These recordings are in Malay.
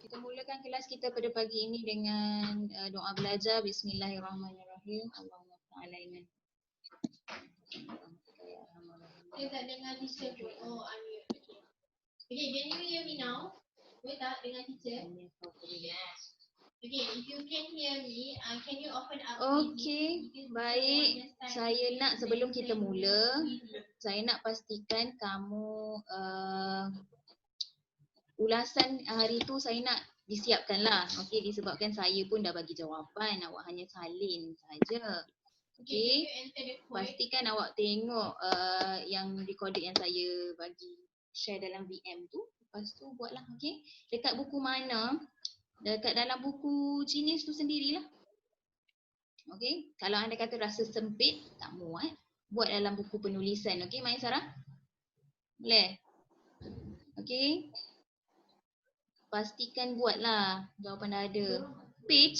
Kita mulakan kelas kita pada pagi ini dengan doa belajar. Bismillahirrahmanirrahim. Allahumma ta'ala iman. Saya tak dengar teacher pun. Oh, unmute. Okay, can you hear me now? Boleh tak dengar teacher? Yes. Okay, if you can hear me, can you open up? Okay, baik. Saya nak sebelum kita mula, saya nak pastikan kamu ulasan hari tu saya nak disiapkan lah. Okey, disebabkan saya pun dah bagi jawapan, awak hanya salin saja. Okey, pastikan awak tengok yang recording yang saya bagi share dalam VM tu. Lepas tu buatlah, okey. Dekat buku mana? Dekat dalam buku Genius tu sendirilah. Okey, kalau anda kata rasa sempit, tak muat, buat dalam buku penulisan. Okey, Mai Sarah? Boleh? Okey. Pastikan buatlah. Jawapan dah ada. Page.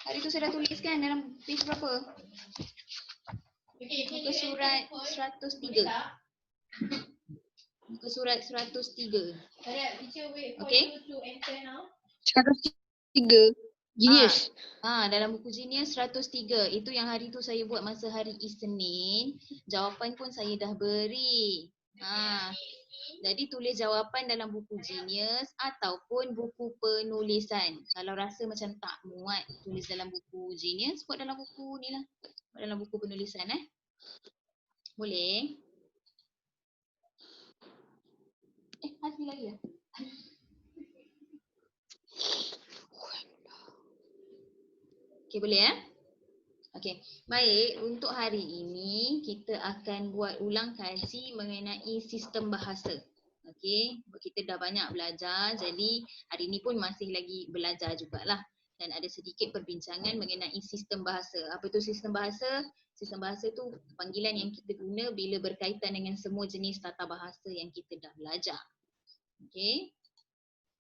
Hari tu saya dah tuliskan dalam page berapa? Muka surat 103. Muka surat 103. Okey. 103. Genius. Dalam buku Genius 103. Itu yang hari tu saya buat masa hari Isnin. Jawapan pun saya dah beri. Jadi tulis jawapan dalam buku Genius ataupun buku penulisan. Kalau rasa macam tak muat tulis dalam buku Genius, buat dalam buku ni lah. Buat dalam buku penulisan Boleh? Masih lagi lah. Okey, boleh Okey, baik. Untuk hari ini kita akan buat ulang kaji mengenai sistem bahasa. Okey, kita dah banyak belajar, jadi hari ini pun masih lagi belajar jugalah. Dan ada sedikit perbincangan mengenai sistem bahasa. Apa tu sistem bahasa? Sistem bahasa tu panggilan yang kita guna bila berkaitan dengan semua jenis tata bahasa yang kita dah belajar. Okey.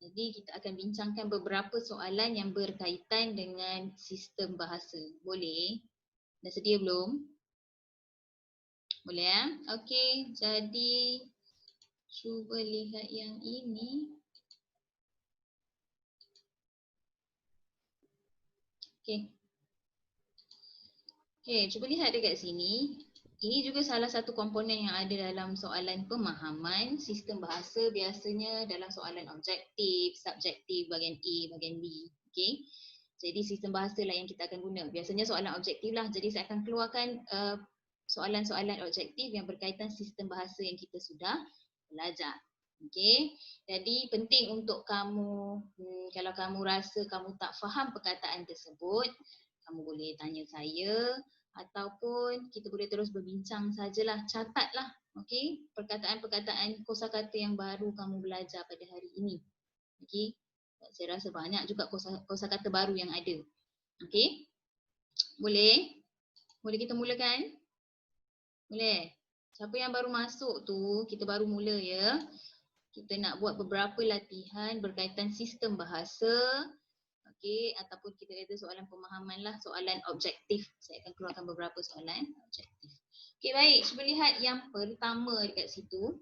Jadi kita akan bincangkan beberapa soalan yang berkaitan dengan sistem bahasa. Boleh? Dah sedia belum? Boleh Okey, jadi cuba lihat yang ini. Okey. Okey, cuba lihat dekat sini. Ini juga salah satu komponen yang ada dalam soalan pemahaman. Sistem bahasa biasanya dalam soalan objektif, subjektif, bahagian A, bahagian B. Okey. Jadi sistem bahasa lah yang kita akan guna. Biasanya soalan objektif lah. Jadi saya akan keluarkan soalan-soalan objektif yang berkaitan sistem bahasa yang kita sudah belajar. Okey. Jadi penting untuk kamu, kalau kamu rasa kamu tak faham perkataan tersebut, kamu boleh tanya saya ataupun kita boleh terus berbincang sajalah. Catatlah, okey, perkataan-perkataan kosakata yang baru kamu belajar pada hari ini. Okey. Saya rasa banyak juga kosakata baru yang ada. Okey? Boleh? Boleh kita mulakan? Boleh? Siapa yang baru masuk tu, kita baru mula ya. Kita nak buat beberapa latihan berkaitan sistem bahasa. Okey, ataupun kita kata soalan pemahaman lah, soalan objektif. Saya akan keluarkan beberapa soalan objektif. Okey, baik. Cuba lihat yang pertama dekat situ.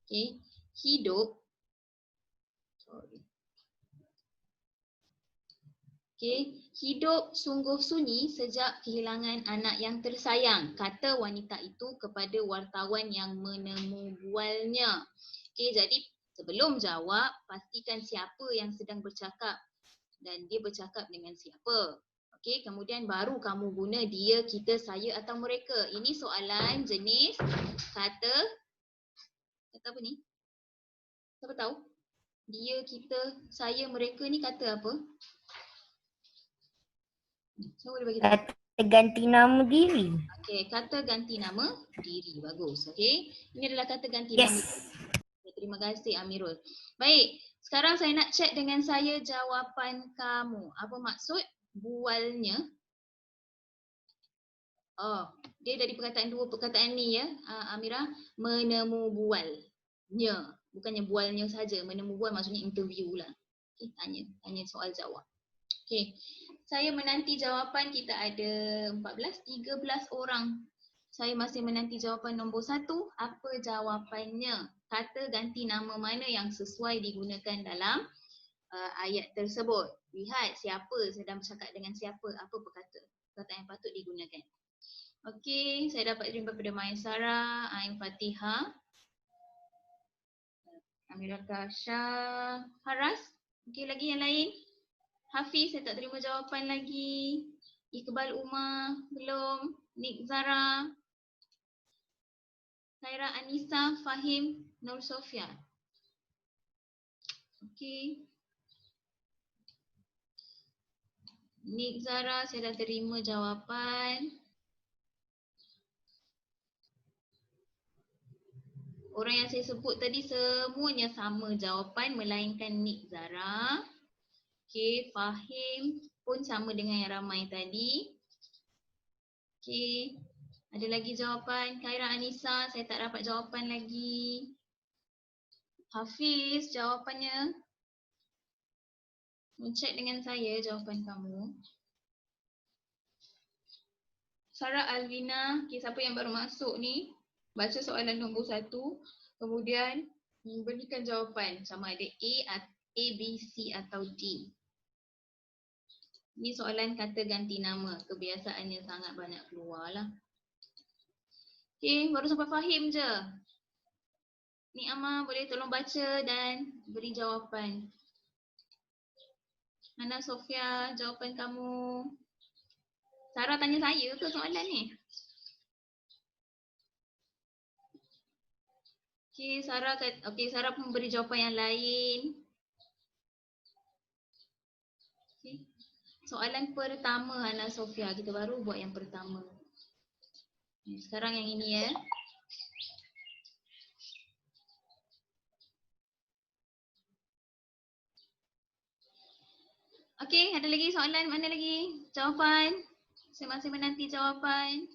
Okey, hidup. Okay. Hidup sungguh sunyi sejak kehilangan anak yang tersayang, kata wanita itu kepada wartawan yang menemubualnya. Okay, jadi sebelum jawab, pastikan siapa yang sedang bercakap dan dia bercakap dengan siapa. Okay, kemudian baru kamu guna dia, kita, saya atau mereka. Ini soalan jenis kata apa ni? Siapa tahu? Dia, kita, saya, mereka ni kata apa? Boleh bagi tahu. Kata ganti nama diri. Okey, kata ganti nama diri. Bagus. Okey. Ini adalah kata ganti Yes. nama. Terima kasih Amirul. Baik, sekarang saya nak cek dengan saya jawapan kamu. Apa maksud bualnya? Oh, dia dari perkataan dua perkataan ni ya, Amira. Menemu bualnya. Bukannya bualnya saja, menemu bual maksudnya interview lah. Okey, tanya soal jawab. Okey. Saya menanti jawapan, kita ada 13 orang. Saya masih menanti jawapan nombor 1. Apa jawapannya? Kata ganti nama mana yang sesuai digunakan dalam ayat tersebut. Lihat siapa sedang bercakap dengan siapa, apa perkataan yang patut digunakan. Okey, saya dapat terima daripada Maisara, Ain Fatihah, Amirah Tasha, Haras. Okey, lagi yang lain? Hafiz, saya tak terima jawapan lagi. Iqbal Umar, belum. Nik Zara, Khaira Anissa, Fahim, Nur Sofia. Okey. Nik Zara, saya dah terima jawapan. Orang yang saya sebut tadi semuanya sama jawapan melainkan Nik Zara. Okey, Fahim pun sama dengan yang ramai tadi. Okey. Ada lagi jawapan? Khaira Anissa, saya tak dapat jawapan lagi. Hafiz, jawapannya. Check dengan saya jawapan kamu. Sarah Alvina, okay, siapa yang baru masuk ni? Baca soalan nombor 1. Kemudian berikan jawapan sama ada A, B, C atau D. Ini soalan kata ganti nama. Kebiasaannya sangat banyak keluar lah. Okay, baru sampai Fahim je. Ni Amma boleh tolong baca dan beri jawapan. Hana Sofia, jawapan kamu. Sarah tanya saya ke soalan ni? Okay, Sarah pun beri jawapan yang lain. Okay. Soalan pertama Hana Sofia, kita baru buat yang pertama. Sekarang yang ini ya. Okey, ada lagi soalan? Mana lagi? Jawapan? Saya masih menanti jawapan.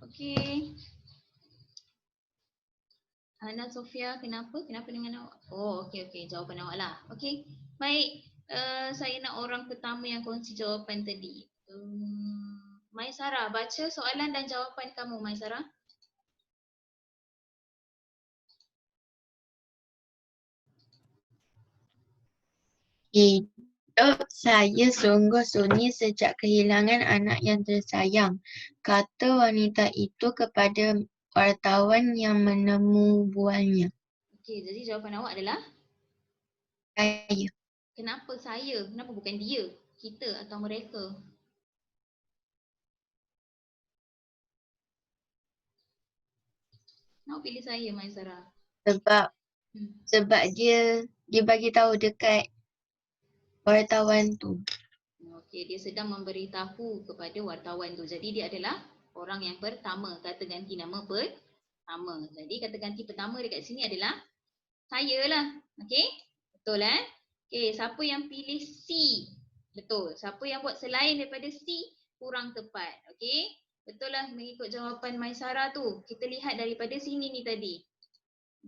Okey. Hana Sofia, kenapa? Kenapa dengan awak? Oh, okey. Jawapan awak lah. Okey. Baik. Saya nak orang pertama yang kongsi jawapan tadi. Maisara, baca soalan dan jawapan kamu, Maisara. Hidup saya sungguh sunyi sejak kehilangan anak yang tersayang, kata wanita itu kepada wartawan yang menemubualnya. Okey, jadi jawapan awak adalah? Saya. Kenapa saya? Kenapa bukan dia? Kita atau mereka? Kenapa pilih saya, Maisara? Sebab dia bagi tahu dekat wartawan tu. Okey, dia sedang memberitahu kepada wartawan tu. Jadi dia adalah orang yang pertama. Kata ganti nama pertama. Jadi kata ganti pertama dekat sini adalah saya lah. Okey? Betul Okey, siapa yang pilih C? Betul. Siapa yang buat selain daripada C? Kurang tepat. Okey? Betul lah mengikut jawapan Maisara tu. Kita lihat daripada sini ni tadi.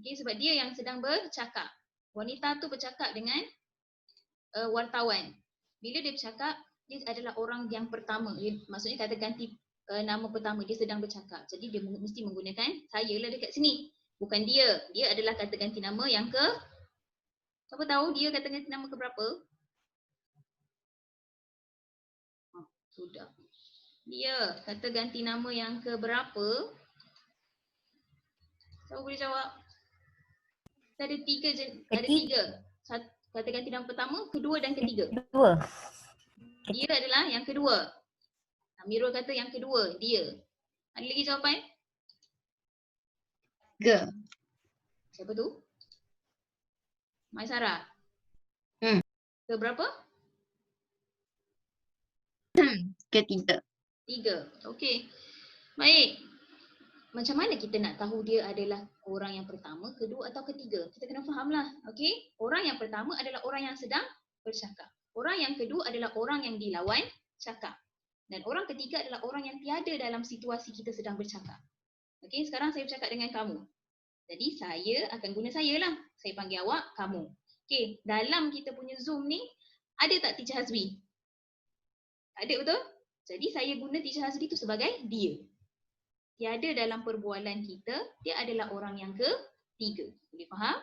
Okey, sebab dia yang sedang bercakap. Wanita tu bercakap dengan wartawan. Bila dia bercakap, dia adalah orang yang pertama. Maksudnya kata ganti nama pertama, dia sedang bercakap. Jadi dia mesti menggunakan saya lah dekat sini. Bukan dia. Dia adalah kata ganti nama yang ke... Siapa tahu dia kata ganti nama ke berapa? Sudah. Dia kata ganti nama yang ke berapa? Siapa boleh jawab? Kita ada tiga. Ada tiga. Kata ganti nama pertama, kedua dan ketiga. Kedua. Dia adalah yang kedua. Amirul kata yang kedua, dia. Ada lagi jawapan? Tiga. Siapa tu? Maisara. Ke berapa? Ketiga. 3. Okey. Baik. Macam mana kita nak tahu dia adalah orang yang pertama, kedua atau ketiga? Kita kena fahamlah. Okey. Orang yang pertama adalah orang yang sedang bercakap. Orang yang kedua adalah orang yang dilawan cakap. Dan orang ketiga adalah orang yang tiada dalam situasi kita sedang bercakap. Okey, sekarang saya bercakap dengan kamu. Jadi saya akan guna saya lah. Saya panggil awak kamu. Okay, dalam kita punya Zoom ni, ada tak Teacher Hazbi? Tak ada, betul? Jadi saya guna Teacher Hazbi tu sebagai dia. Tiada dalam perbualan kita, dia adalah orang yang ketiga. Boleh faham?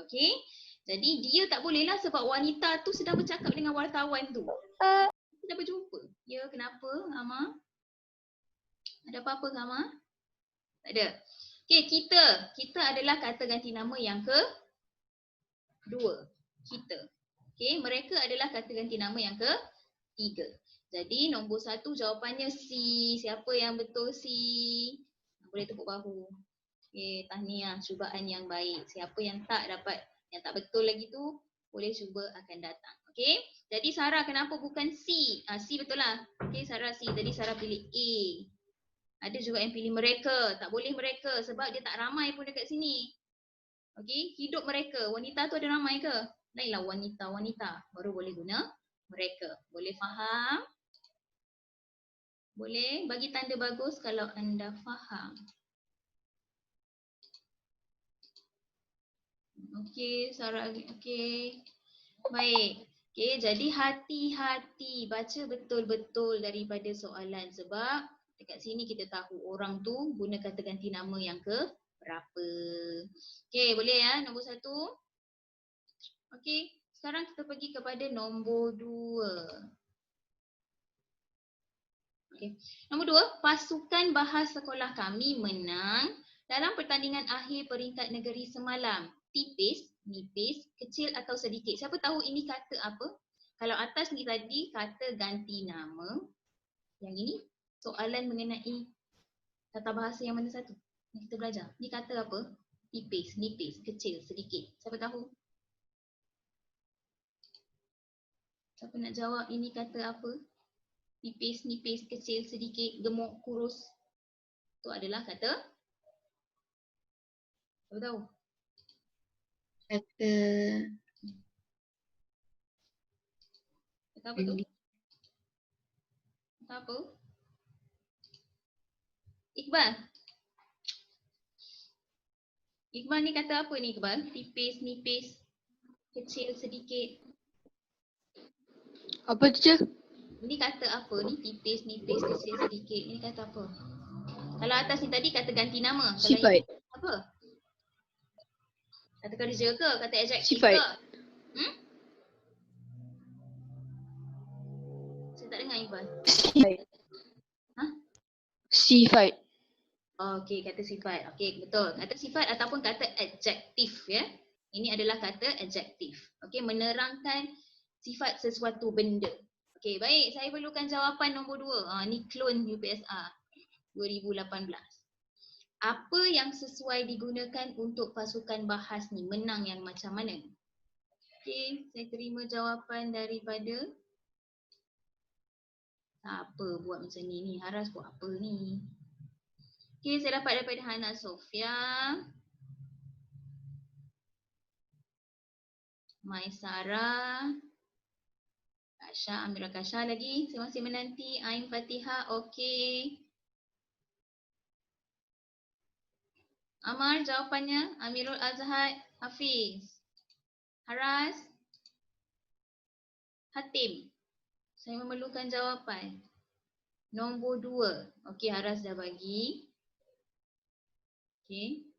Okey. Jadi dia tak bolehlah sebab wanita tu sedang bercakap dengan wartawan tu. Kita berjumpa. Ya, kenapa, Ama? Ada apa-apa ke, Ama? Tak ada. Okey, kita adalah kata ganti nama yang kedua. Kita. Okey, mereka adalah kata ganti nama yang ketiga. Jadi nombor 1 jawapannya C. Siapa yang betul C? Boleh tepuk bahu. Okey, tahniah, cubaan yang baik. Siapa yang tak dapat, yang tak betul lagi tu, boleh cuba akan datang. Okey, jadi Sarah kenapa bukan C? C betul lah. Okey, Sarah C. Tadi Sarah pilih A. Ada juga yang pilih mereka. Tak boleh mereka sebab dia tak ramai pun dekat sini. Okey, hidup mereka. Wanita tu ada ramai ke? Lainlah wanita-wanita. Baru boleh guna mereka. Boleh faham? Boleh bagi tanda bagus kalau anda faham. Okey, Sarah. Okey. Baik. Okey, jadi hati-hati baca betul-betul daripada soalan sebab dekat sini kita tahu orang tu guna kata ganti nama yang ke berapa. Okey, boleh ya nombor 1. Okey, sekarang kita pergi kepada nombor 2. Okey. Nombor 2, pasukan bahas sekolah kami menang dalam pertandingan akhir peringkat negeri semalam. Tipis, nipis, kecil atau sedikit. Siapa tahu ini kata apa? Kalau atas ni tadi kata ganti nama. Yang ini soalan mengenai tata bahasa yang mana satu yang kita belajar. Ni kata apa? Tipis, nipis, kecil, sedikit. Siapa tahu? Siapa nak jawab ini kata apa? Tipis, nipis, kecil, sedikit, gemuk, kurus. Itu adalah kata. Siapa tahu? Kata Kata apa tu? Kata apa? Iqbal. Iqbal ni kata apa ni Iqbal? Tipis, nipis, kecil, sedikit. Apa teacher? Ini kata apa ni? Tipis, nipis, kecil, sedikit. Ini kata apa? Kalau atas ni tadi kata ganti nama. Kalau Sifat. ini apa? Kata kerja ke? Kata adjektif Sifat. ke? Saya tak dengar Iqbal. Sifat. Ha? Sifat. Okey, kata sifat. Okey, betul. Kata sifat ataupun kata adjektif ya. Ini adalah kata adjektif. Okey, menerangkan sifat sesuatu benda. Okey, baik. Saya perlukan jawapan nombor 2. Ni clone UPSR 2018. Apa yang sesuai digunakan untuk pasukan bahas ni? Menang yang macam mana? Okey, saya terima jawapan daripada siapa buat macam ni? Haras buat apa ni? Okey, saya dapat daripada Hana Sofia. Maisara. Kasha, Amira Kasha lagi. Saya masih menanti. Ain Fatihah, okey. Amar jawapannya. Amirul Azhar, Hafiz. Haras. Hatim. Saya memerlukan jawapan. Nombor 2. Okey, Haras dah bagi. Okey.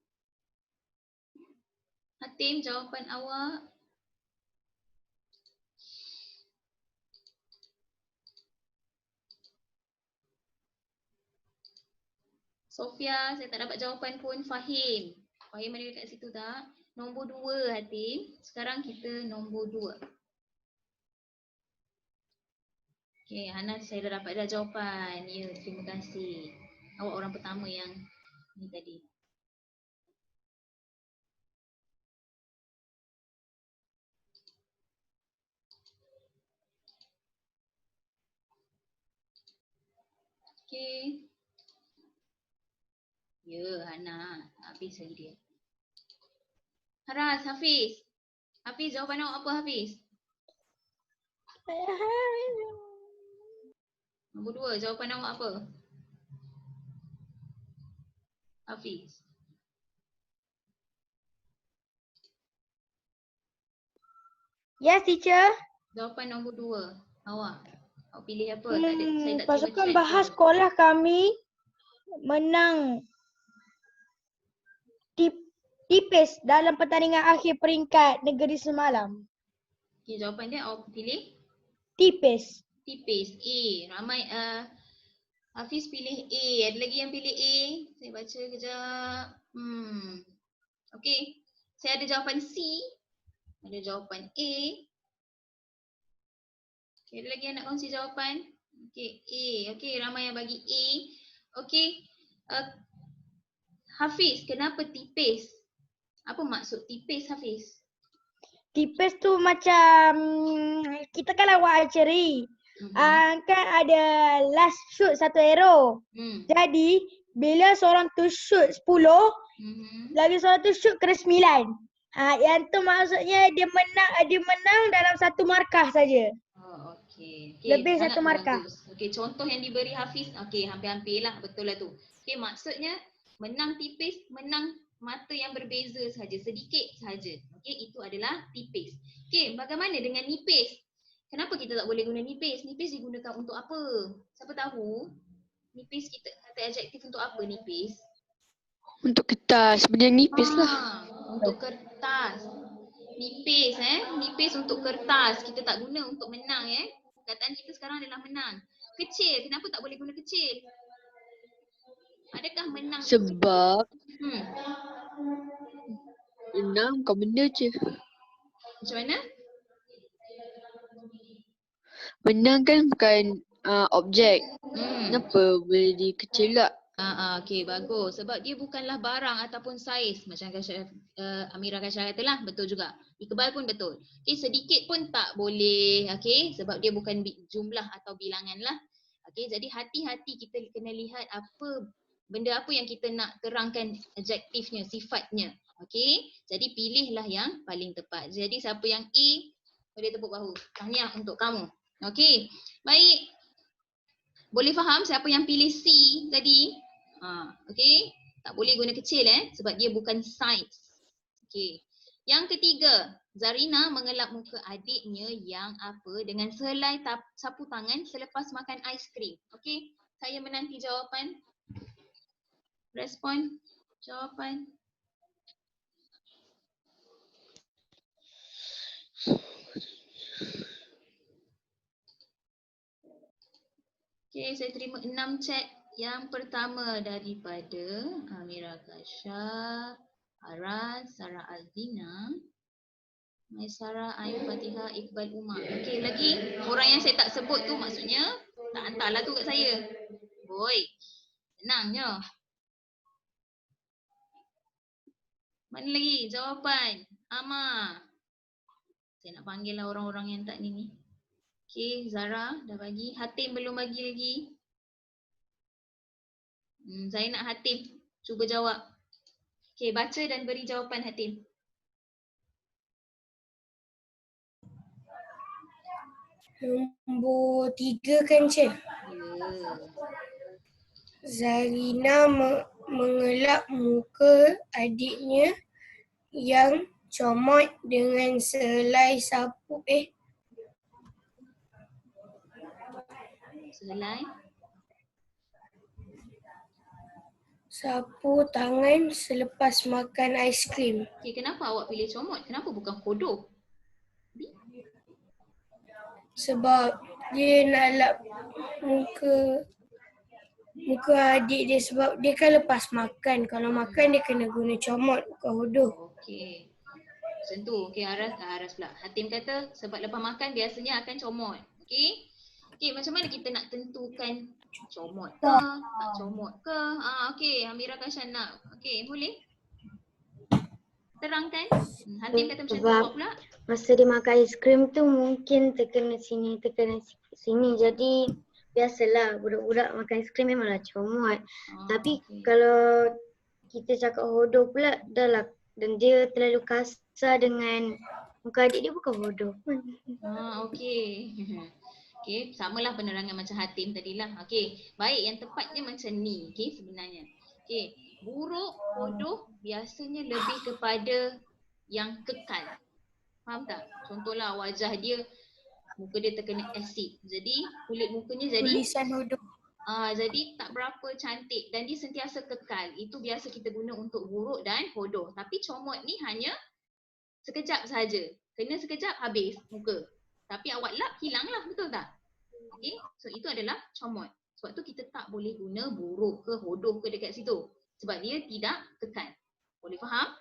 Hatim, jawapan awak. Sofia, saya tak dapat jawapan pun. Fahim. Fahim ada dekat situ tak? Nombor 2, Hatim. Sekarang kita nombor 2. Okey, Hana saya dah dapat dah jawapan. Ya, terima kasih. Awak orang pertama yang ni tadi. Okey. Ya, Hana. Habis lagi dia. Haras, Hafiz. Hafiz, jawapan awak apa Hafiz? Nombor 2, jawapan awak apa? Hafiz. Yes, teacher. Jawapan nombor 2. Awak pilih apa? Tak ada, saya tak terima Pasukan chat bahas tu. sekolah kami menang tipis dalam pertandingan akhir peringkat negeri semalam. Okey, jawapan dia awak pilih Tipis. tipis. A. Ramai Hafiz pilih A. Ada lagi yang pilih A? Saya baca kejap. Okey. Saya ada jawapan C. Ada jawapan A. Okey, ada lagi yang nak kongsi jawapan? Okey, A. Okey, ramai yang bagi A. Okey. Hafiz, kenapa tipis? Apa maksud tipis, Hafiz? Tipis tu macam kita kan lawak archery. Kan ada last shoot 1 arrow. Jadi bila seorang tu shoot 10, lagi seorang tu shoot kena 9. Yang tu maksudnya dia menang dalam satu markah saja. Oh, okey. Lebih Sangat satu markah. bagus. Okey, contoh yang diberi Hafiz, okey, hampir-hampir lah, betul lah tu. Okey, maksudnya menang tipis, menang mata yang berbeza saja, sedikit saja. Okey, itu adalah tipis. Okey, bagaimana dengan nipis? Kenapa kita tak boleh guna nipis? Nipis digunakan untuk apa? Siapa tahu? Nipis kita kata adjektif untuk apa nipis? Untuk kertas. Benda nipis lah. Untuk kertas. Nipis nipis untuk kertas. Kita tak guna untuk menang Perkataan kita sekarang adalah menang. Kecil, kenapa tak boleh guna kecil? Adakah menang Sebab Hmm. menang bukan benda je. Macam mana? Menang kan bukan objek. Kenapa boleh dikecil lah? Okey, bagus. Sebab dia bukanlah barang ataupun saiz. Macam Amira Kasyah katalah, betul juga. Iqbal pun betul. Okey, sedikit pun tak boleh. Okey, sebab dia bukan jumlah atau bilangan lah. Okey, jadi hati-hati kita kena lihat benda apa yang kita nak terangkan adjektifnya, sifatnya. Okey, jadi pilihlah yang paling tepat. Jadi siapa yang A, boleh tepuk bahu. Tahniah untuk kamu. Okey, baik. Boleh faham siapa yang pilih C tadi? Okey, tak boleh guna kecil sebab dia bukan saiz. Okey. Yang ketiga, Zarina mengelap muka adiknya yang dengan sehelai sapu tangan selepas makan aiskrim. Okey, saya menanti jawapan. Respon jawapan. Okey, saya terima 6 chat. Yang pertama daripada Amira Kasyah, Aras, Sarah Azina, Maisara, Ain Fatihah, Iqbal Umar. Okey, lagi orang yang saya tak sebut tu maksudnya tak hantarlah tu kat saya. Boy, senangnya. Mana lagi jawapan? Ama. Saya nak panggil lah orang-orang yang tak ni. Okey, Zara dah bagi. Hatim belum bagi lagi. Saya nak Hatim cuba jawab. Okey, baca dan beri jawapan Hatim. Nombor 3 kan, Cik? Ya. Zarina mengelap muka adiknya yang comot dengan sehelai sapu. Sehelai. Sapu tangan selepas makan aiskrim. Okey, kenapa awak pilih comot? Kenapa bukan kodoh? Sebab dia nak lap muka adik dia sebab dia kan lepas makan. Kalau makan dia kena guna comot, bukan hodoh. Okey. Macam tu. Okey, Aras pula. Hatim kata sebab lepas makan biasanya akan comot. Okey. Okey, macam mana kita nak tentukan comot ke, tak comot ke? Okey, Amira Kasyah nak. Okey, boleh? Terangkan. Hatim kata macam tu, awak pula? Masa dia makan aiskrim tu mungkin terkena sini, Jadi biasalah budak-budak makan aiskrim memanglah comot. Tapi kalau kita cakap hodoh pula dah lah, dan dia terlalu kasar dengan muka adik dia, bukan hodoh pun. Okey. Okey, samalah penerangan macam Hatim tadilah. Okey, baik, yang tepatnya macam ni. Okey, sebenarnya. Okey, buruk, hodoh biasanya lebih kepada yang kekal. Faham tak? Contohlah wajah dia, muka dia terkena asid. Jadi kulit mukanya jadi Tulisan hodoh. jadi tak berapa cantik dan dia sentiasa kekal. Itu biasa kita guna untuk buruk dan hodoh. Tapi comot ni hanya sekejap saja. Kena sekejap habis muka. Tapi awak lap hilanglah, betul tak? Okay, so itu adalah comot. Sebab tu kita tak boleh guna buruk ke hodoh ke dekat situ. Sebab dia tidak kekal. Boleh faham?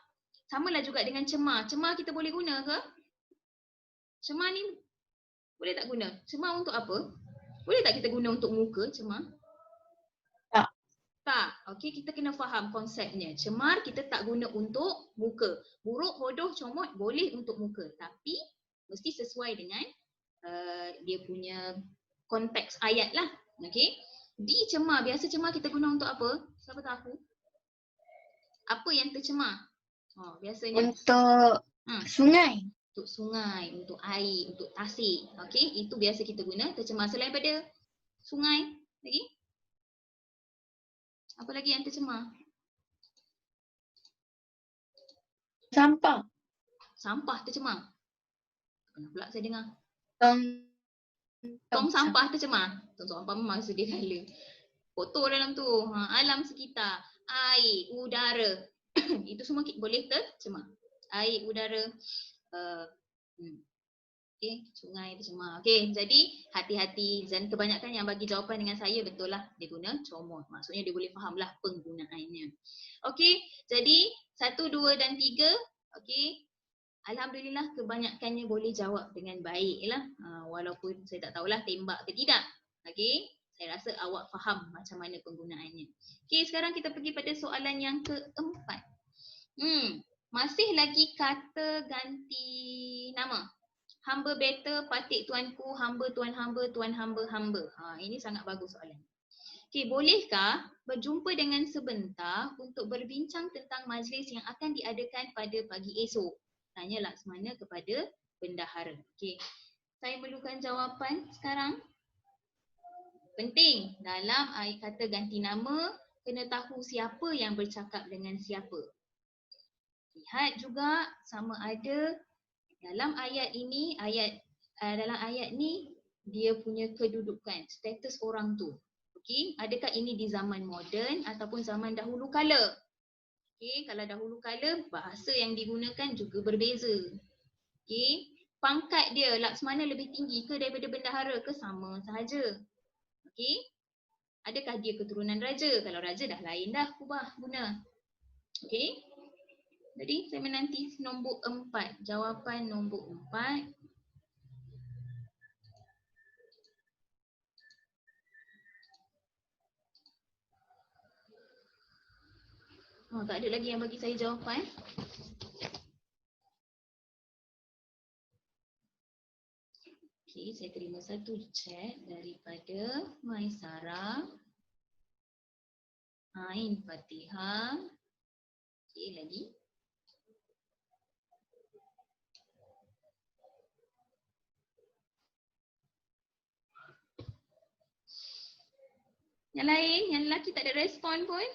Samalah juga dengan cemar. Cemar kita boleh guna ke? Cemar ni boleh tak guna? Cemar untuk apa? Boleh tak kita guna untuk muka cemar? Tak. Tak. Okey, kita kena faham konsepnya. Cemar kita tak guna untuk muka. Buruk, hodoh, comot boleh untuk muka. Tapi mesti sesuai dengan dia punya konteks ayat lah. Okey. Di cemar, biasa cemar kita guna untuk apa? Siapa tahu? Apa yang tercemar? Biasanya Untuk sungai. Untuk sungai, untuk air, untuk tasik. Okey, itu biasa kita guna tercemar. Selain pada sungai, lagi? Apa lagi yang tercemar? Sampah. Sampah tercemar. Kenapa pula saya dengar? Tong sampah tercemar. Tong sampah memang sedia kala. Kotor dalam tu. Alam sekitar, air, udara. Itu semua boleh tercemar. Air, udara, sungai tercemar. Jadi hati-hati. Dan kebanyakan yang bagi jawapan dengan saya betul lah. Dia guna comot. Maksudnya dia boleh faham lah penggunaannya. Jadi 1, 2 dan 3. Alhamdulillah kebanyakannya boleh jawab dengan baik lah. Walaupun saya tak tahulah tembak ke tidak. Saya rasa awak faham macam mana penggunaannya. Sekarang kita pergi pada soalan yang keempat. Masih lagi kata ganti nama. Hamba better, patik tuanku, hamba tuan hamba, tuan hamba hamba. Ini sangat bagus soalan. Bolehkah berjumpa dengan sebentar untuk berbincang tentang majlis yang akan diadakan pada pagi esok? Tanya Laksmana kepada bendahara. Saya perlukan jawapan sekarang. Penting dalam ayat kata ganti nama, kena tahu siapa yang bercakap dengan siapa. Lihat juga sama ada dalam ayat ini, dalam ayat ni dia punya kedudukan, status orang tu. Adakah ini di zaman moden ataupun zaman dahulu kala? Kalau dahulu kala, bahasa yang digunakan juga berbeza. Pangkat dia, Laksmana lebih tinggi ke daripada bendahara ke sama sahaja? Adakah dia keturunan raja? Kalau raja dah lain dah guna. Jadi saya menanti nombor 4. Jawapan nombor 4. Tak ada lagi yang bagi saya jawapan. Saya terima satu chat daripada Maisara, Ain Fatihah. Lagi. Yang lain, yang lelaki tak ada respon pun.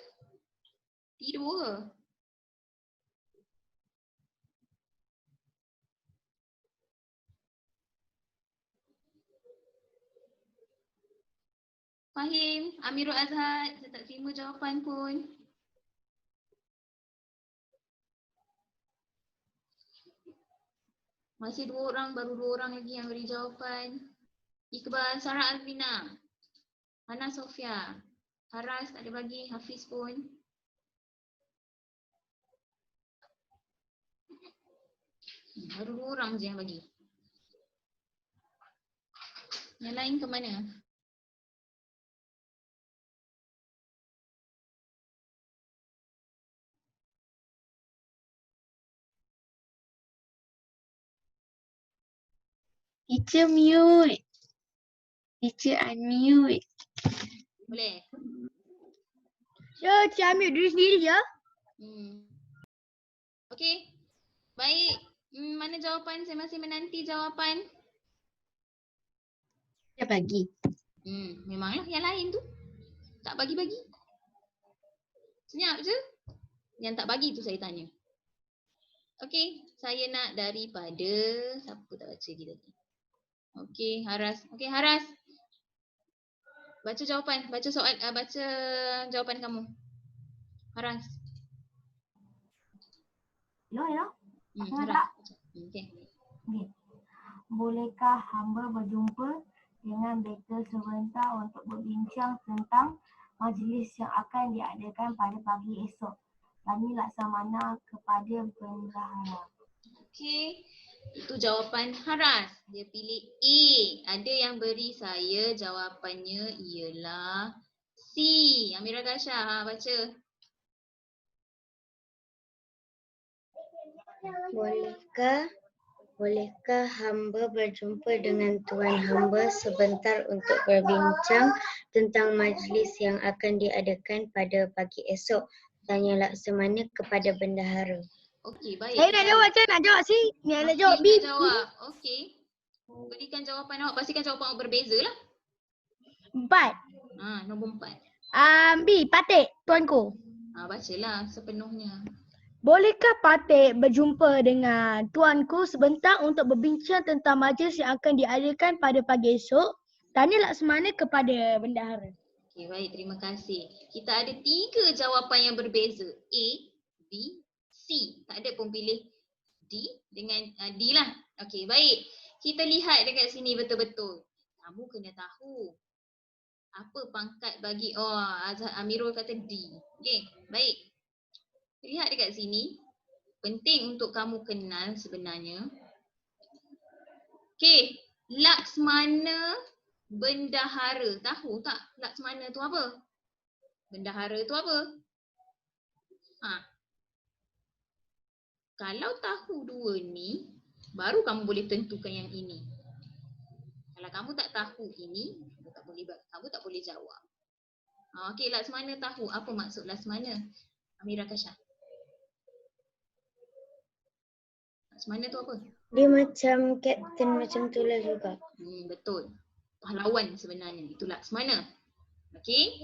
Tidur. Fahim, Amirul Azhar, saya tak terima jawapan pun. Masih 2 orang, baru 2 orang lagi yang beri jawapan. Iqbal, Sarah Alvina, Hana Sofia, Haras tak ada bagi, Hafiz pun. Baru 2 orang je yang bagi. Yang lain ke mana? Teacher mute. Teacher unmute. Boleh? Teacher ambil diri sendiri je. Okey. Baik. Mana jawapan? Saya masih menanti jawapan. Dia bagi. Memanglah yang lain tu tak bagi-bagi. Senyap je. Yang tak bagi tu saya tanya. Okey. saya nak daripada siapa tak baca dia tadi. Okey, Haras. Okey, Haras. Baca jawapan, baca jawapan kamu. Haras. Hello. Haras. Okey. Bolehkah hamba berjumpa dengan Beta sebentar untuk berbincang tentang majlis yang akan diadakan pada pagi esok? Tanya Laksamana kepada bendahara. Okey. Itu jawapan Haras. Dia pilih A. Ada yang beri saya jawapannya ialah C. Amira Gasha, baca. Bolehkah hamba berjumpa dengan tuan hamba sebentar untuk berbincang tentang majlis yang akan diadakan pada pagi esok? Tanya Laksamana kepada bendahara. Okey, baik. Saya nak jawab macam nak jawab C. Ni nak jawab B. Nak jawab. Okey. Berikan jawapan awak. Pastikan jawapan awak berbeza lah. 4. Nombor 4. B. Patik, tuanku. Bacalah sepenuhnya. Bolehkah Patik berjumpa dengan tuanku sebentar untuk berbincang tentang majlis yang akan diadakan pada pagi esok? Tanya Laksamana kepada bendahara. Okey, baik. Terima kasih. Kita ada 3 jawapan yang berbeza. A, B, C. Tak ada pun pilih D dengan D lah. Okey, baik. Kita lihat dekat sini betul-betul. Kamu kena tahu apa pangkat bagi Amirul kata D. Okey, baik. Lihat dekat sini. Penting untuk kamu kenal sebenarnya. Okey, Laksamana bendahara. Tahu tak Laksamana tu apa? Bendahara tu apa? Kalau tahu dua ni, baru kamu boleh tentukan yang ini. Kalau kamu tak tahu ini, kamu tak boleh jawab. Okey, Laksamana tahu apa maksud Laksamana? Amira Kasha. Laksamana tu apa? Dia macam kapten macam tu lah juga. Betul. Pahlawan sebenarnya. Itu Laksamana. Okey.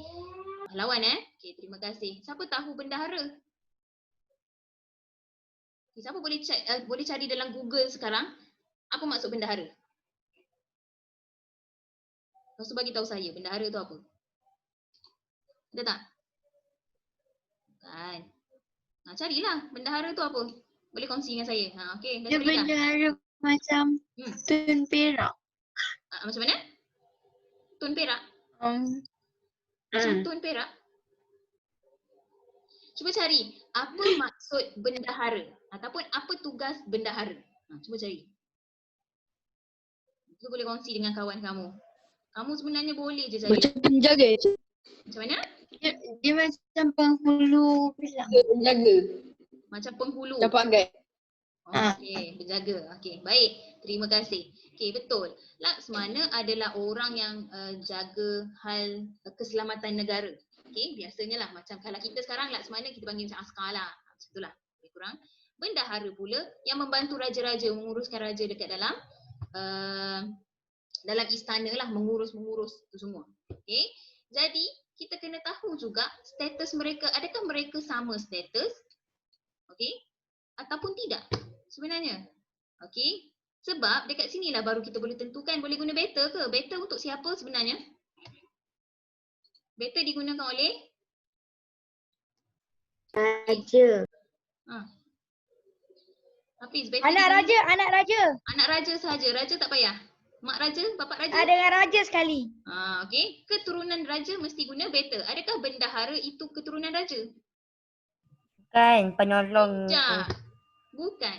Pahlawan Okey, terima kasih. Siapa tahu bendahara? Siapa boleh boleh cari dalam Google sekarang apa maksud bendahara? Lepas tu bagi tahu saya bendahara tu apa? Ada tak? Kan. Carilah bendahara tu apa? Boleh kongsi dengan saya. Okey, Dia bendahara macam Tun Perak. Macam mana? Tun Perak? Macam Tun Perak? Cuba cari apa maksud bendahara ataupun apa tugas bendahara. Cuba cari. Itu boleh kongsi dengan kawan kamu. Kamu sebenarnya boleh je cari. Macam penjaga. Macam mana? Dia macam penghulu bilang. Penjaga. Macam penghulu. Campak guide. Okey, penjaga. Okey, baik. Terima kasih. Okey, betul. Laksamana adalah orang yang jaga hal keselamatan negara. Okey, biasanya lah macam kalau kita sekarang Laksamana kita panggil macam askar lah. Macam itulah, lebih kurang. Bendahara pula yang membantu raja-raja menguruskan raja dekat dalam dalam istana lah, mengurus tu semua. Okey. Jadi, kita kena tahu juga status mereka, adakah mereka sama status? Okey. Ataupun tidak sebenarnya. Okey. Sebab dekat sinilah baru kita boleh tentukan boleh guna beta ke? Beta untuk siapa sebenarnya? Beta digunakan oleh Raja. Hafiz, beta Anak raja. Anak raja sahaja. Raja tak payah. Mak raja, bapak raja. Dengan raja sekali. Okey. Keturunan raja mesti guna beta. Adakah bendahara itu keturunan raja? Bukan, penolong. Bukan.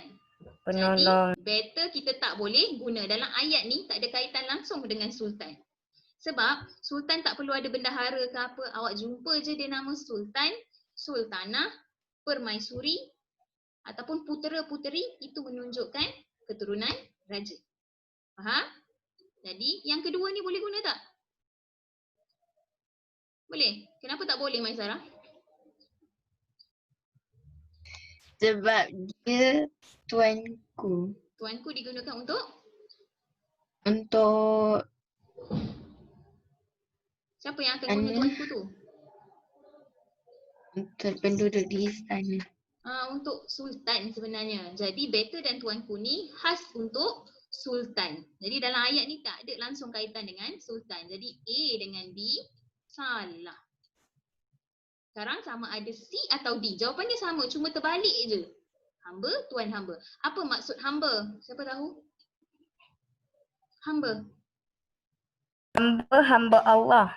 Penolong. Jadi, beta kita tak boleh guna. Dalam ayat ni tak ada kaitan langsung dengan sultan. Sebab sultan tak perlu ada bendahara ke apa. Awak jumpa je dia nama sultan, sultanah, permaisuri ataupun putera-puteri, itu menunjukkan keturunan raja. Faham? Jadi yang kedua ni boleh guna tak? Boleh. Kenapa tak boleh, Maisara? Sebab dia tuanku. Tuanku digunakan untuk? Untuk Siapa yang akan guna tuanku tu? untuk penduduk di istana. Untuk sultan sebenarnya. Jadi better dan tuanku ni khas untuk sultan. Jadi dalam ayat ni tak ada langsung kaitan dengan sultan. Jadi A dengan B salah. Sekarang sama ada C atau D. Jawapannya sama, cuma terbalik je. Hamba, tuan hamba. Apa maksud hamba? Siapa tahu? Hamba. Hamba Allah.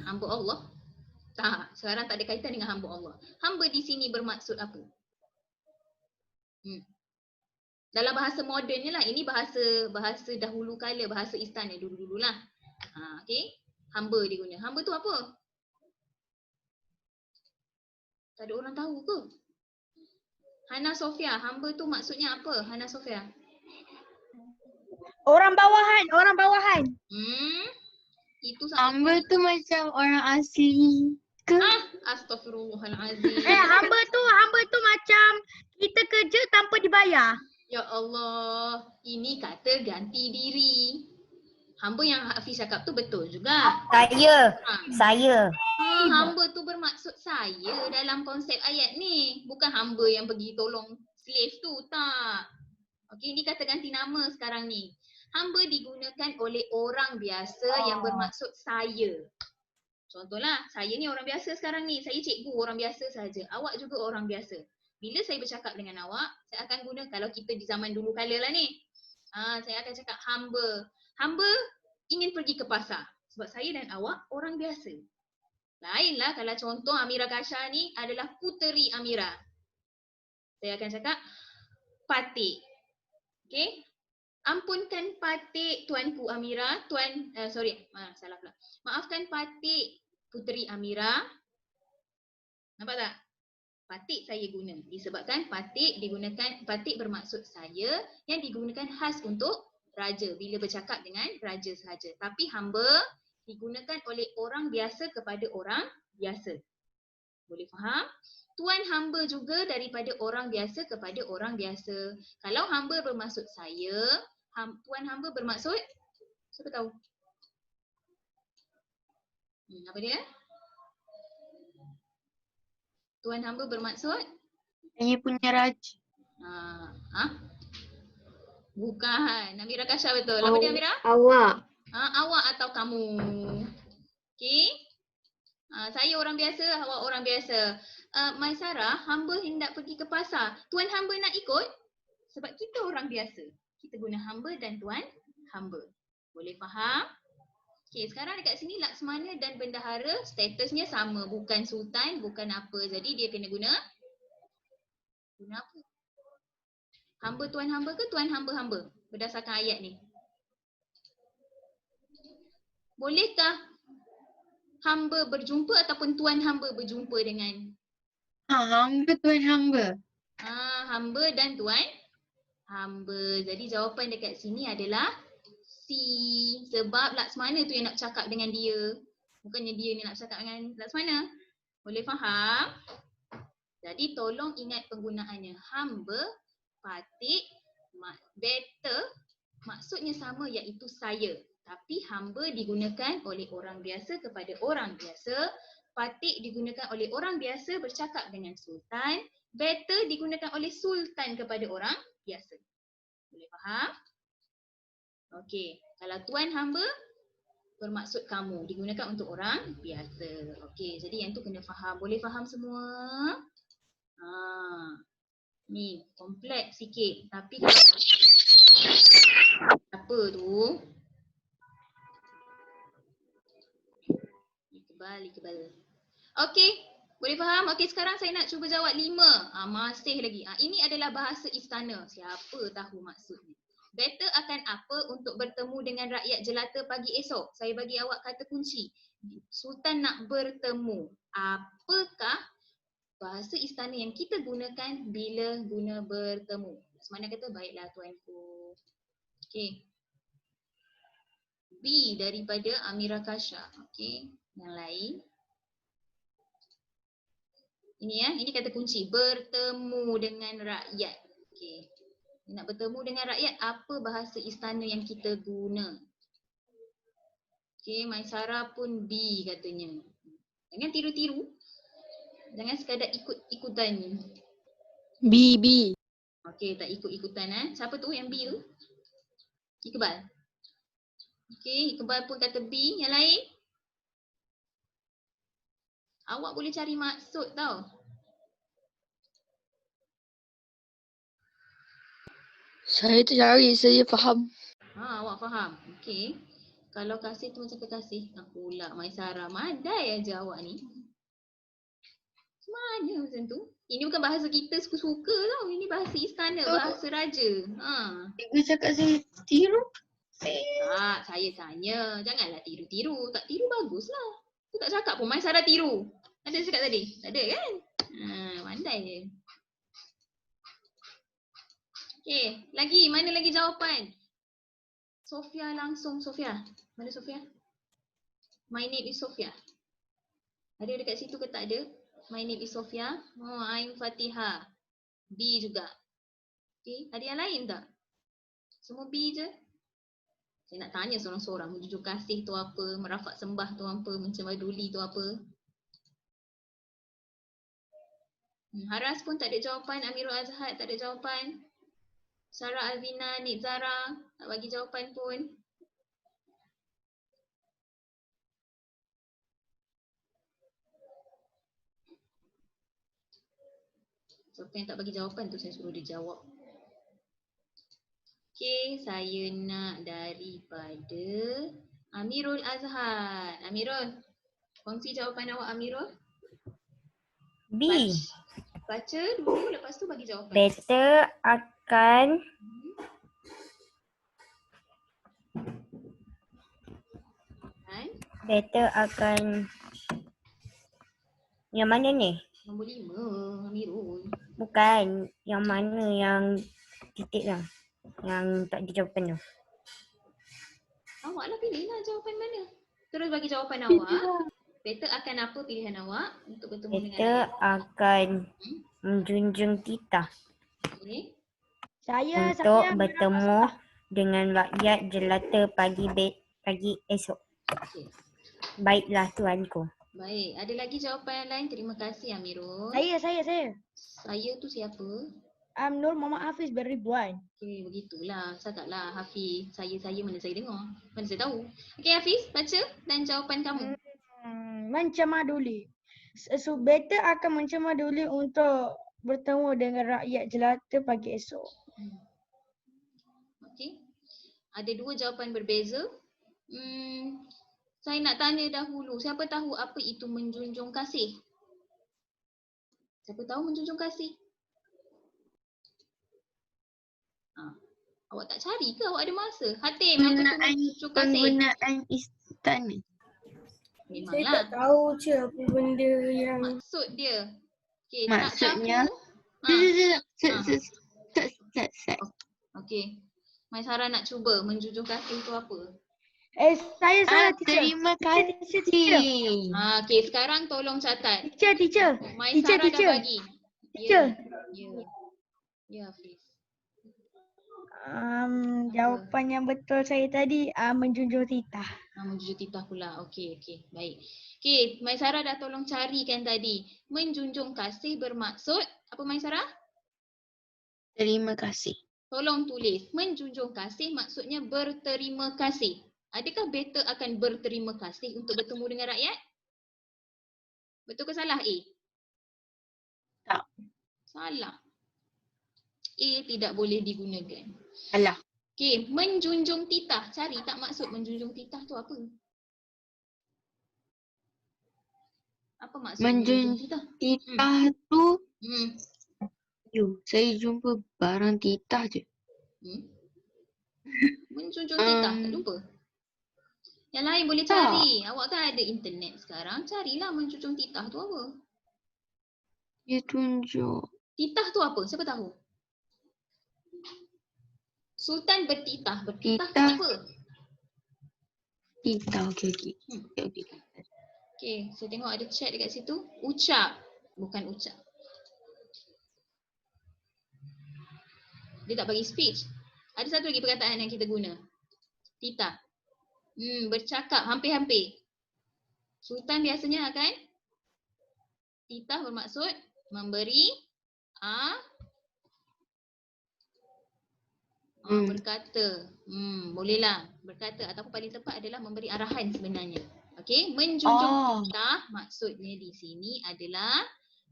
Hamba Allah? Tak, sekarang tak ada kaitan dengan hamba Allah. Hamba di sini bermaksud apa? Dalam bahasa modernnya lah, ini bahasa dahulu kala, bahasa istana dulu-dululah. Okey. Hamba diguna. Hamba tu apa? Tak ada orang tahu ke? Hana Sofia, hamba tu maksudnya apa? Hana Sofia. Orang bawahan. Itu Hamba tu macam orang asli ke? Astaghfirullahalazim. Hamba tu macam kita kerja tanpa dibayar. Ya Allah, ini kata ganti diri. Hamba yang Hafiz cakap tu betul juga. Saya. Hamba tu bermaksud saya dalam konsep ayat ni. Bukan hamba yang pergi tolong slave tu, tak. Okey, ini kata ganti nama sekarang ni. Hamba digunakan oleh orang biasa yang bermaksud saya. Contohlah, saya ni orang biasa sekarang ni. Saya cikgu orang biasa saja. Awak juga orang biasa. Bila saya bercakap dengan awak, saya akan guna, kalau kita di zaman dulu kala lah ni. Saya akan cakap hamba. Hamba ingin pergi ke pasar. Sebab saya dan awak orang biasa. Lainlah kalau contoh Amira Kasha ni adalah puteri Amira. Saya akan cakap Patik. Okey? Ampunkan Patik tuanku Amira. Salah pula. Maafkan Patik puteri Amira. Nampak tak? Patik saya guna. Disebabkan patik bermaksud saya yang digunakan khas untuk raja bila bercakap dengan raja sahaja. Tapi hamba digunakan oleh orang biasa kepada orang biasa. Boleh faham? Tuan hamba juga daripada orang biasa kepada orang biasa. Kalau hamba bermaksud saya, tuan hamba bermaksud, siapa tahu? Apa dia? Tuan hamba bermaksud? Saya punya raja. Bukan. Amira Kasha betul. Apa dia Amira? Awak. Awak atau kamu. Okey. Saya orang biasa, awak orang biasa. Maisara, hamba hendak pergi ke pasar. Tuan hamba nak ikut? Sebab kita orang biasa. Kita guna hamba dan tuan hamba. Boleh faham? Okey, sekarang dekat sini Laksmana dan Bendahara statusnya sama. Bukan sultan, bukan apa. Jadi dia kena guna apa? Hamba tuan hamba ke tuan hamba-hamba? Berdasarkan ayat ni. Bolehkah hamba berjumpa ataupun tuan hamba berjumpa dengan? Hamba tuan hamba. Hamba dan tuan hamba. Jadi jawapan dekat sini adalah C. Sebab Laksmana tu yang nak cakap dengan dia. Bukannya dia ni nak cakap dengan Laksmana. Boleh faham? Jadi tolong ingat penggunaannya. Hamba, patik, better maksudnya sama iaitu saya. Tapi hamba digunakan oleh orang biasa kepada orang biasa. Patik digunakan oleh orang biasa bercakap dengan sultan. Better digunakan oleh sultan kepada orang biasa. Boleh faham? Okey, kalau tuan hamba bermaksud kamu, digunakan untuk orang biasa. Okey, jadi yang tu kena faham. Boleh faham semua? Ni kompleks sikit. Tapi kalau apa tu? Kebal. Okey, boleh faham? Okey, sekarang saya nak cuba jawab 5. Masih lagi. Ini adalah bahasa istana. Siapa tahu maksudnya? Better akan apa untuk bertemu dengan rakyat jelata pagi esok? Saya bagi awak kata kunci. Sultan nak bertemu. Apakah bahasa istana yang kita gunakan bila guna bertemu? Semana kata baiklah tuanku. Okey. B daripada Amira Kasha. Okey. Yang lain. Ini kata kunci. Bertemu dengan rakyat. Okey. Nak bertemu dengan rakyat, apa bahasa istana yang kita guna? Okey, Maisara pun B katanya. Jangan tiru-tiru. Jangan sekadar ikut-ikutan. B. Okey, tak ikut-ikutan Siapa tu yang B tu? Iqbal. Okey, Iqbal pun kata B. Yang lain? Awak boleh cari maksud tau. Saya tercari, saya faham. Awak faham. Okey. Kalau kasih tu macam kekasih. Aku pula Maisara. Madai aja awak ni. Mana macam tu? Ini bukan bahasa kita suka-suka tau. Ini bahasa istana, bahasa raja. Cikgu cakap saya tiru. Tak, saya tanya. Janganlah tiru-tiru. Tak tiru baguslah. Aku tak cakap pun Maisara tiru. Ada cakap tadi? Tak ada kan? Pandai je. Okey, lagi. Mana lagi jawapan? Sofia langsung. Sofia. Mana Sofia? My name is Sofia. Ada dekat situ ke tak ada? My name is Sofia. I'm Fatiha. B juga. Okay. Ada yang lain tak? Semua B je? Saya nak tanya seorang-seorang. Menjunjung kasih tu apa? Merafak sembah tu apa? Mencemeduli tu apa? Haras pun tak ada jawapan. Amirul Azhar tak ada jawapan. Sarah Alvina, Nik Zara tak bagi jawapan pun. Siapa yang tak bagi jawapan tu saya suruh dia jawab. Okey, saya nak daripada Amirul Azhar. Amirul, kongsi jawapan awak Amirul. B. Baca dulu lepas tu bagi jawapan. Better akan yang mana ni? Nombor 5 Amirul. Bukan, yang mana yang titik lah. Yang tak ada jawapan tu. Awak lah pilihlah jawapan mana. Terus bagi jawapan awak. Better akan apa pilihan awak untuk bertemu dengan Better akan menjunjung titah. Okay. Untuk bertemu dengan rakyat jelata pagi esok. Okay. Baiklah tuanku. Baik, ada lagi jawapan yang lain? Terima kasih Amirul. Saya. Saya tu siapa? Nur Muhammad Hafiz bin Ridwan. Okey, begitulah. Cakaplah Hafiz. Saya mana saya dengar. Mana saya tahu. Okey Hafiz, baca dan jawapan kamu. Mencemaduli. So better akan mencemaduli untuk bertemu dengan rakyat jelata pagi esok. Okey. Ada dua jawapan berbeza. Saya nak tanya dahulu, siapa tahu apa itu menjunjung kasih? Siapa tahu menjunjung kasih? Awak tak cari ke? Awak ada masa? Hatim, apa tu menjunjung kasih? Penggunaan istana. Memanglah. Saya tak tahu je apa benda yang maksud dia. Okay, maksudnya Okey. Maisara nak cuba menjunjung kasih itu apa? Saya salah teacher. Terima kasih. Okey, sekarang tolong catat. Teacher. Maisara dah bagi. Teacher. Ya, Hafiz. Jawapan yang betul saya tadi menjunjung titah. Menjunjung titah pula. Okey. Baik. Okey, Maisara dah tolong carikan tadi. Menjunjung kasih bermaksud apa Maisara? Terima kasih. Tolong tulis. Menjunjung kasih maksudnya berterima kasih. Adakah better akan berterima kasih untuk bertemu dengan rakyat? Betul ke salah A? Tak. Salah. A tidak boleh digunakan. Salah. Okey, menjunjung titah. Cari tak maksud menjunjung titah tu apa? Apa maksud menjunjung titah? Titah tu saya jumpa barang titah je. Menjunjung titah tak jumpa? Yang lain boleh cari. Awak kan ada internet sekarang. Carilah menjunjung titah tu apa? Dia tunjuk. Titah tu apa? Siapa tahu? Sultan bertitah. Bertitah tu apa? Titah. Okey. Okey, saya tengok ada chat dekat situ. Ucap. Bukan ucap. Dia tak bagi speech. Ada satu lagi perkataan yang kita guna. Titah. Bercakap. Hampir-hampir. Sultan biasanya akan titah bermaksud memberi Berkata. Bolehlah berkata ataupun paling tepat adalah memberi arahan sebenarnya. Okey, menjunjung titah maksudnya di sini adalah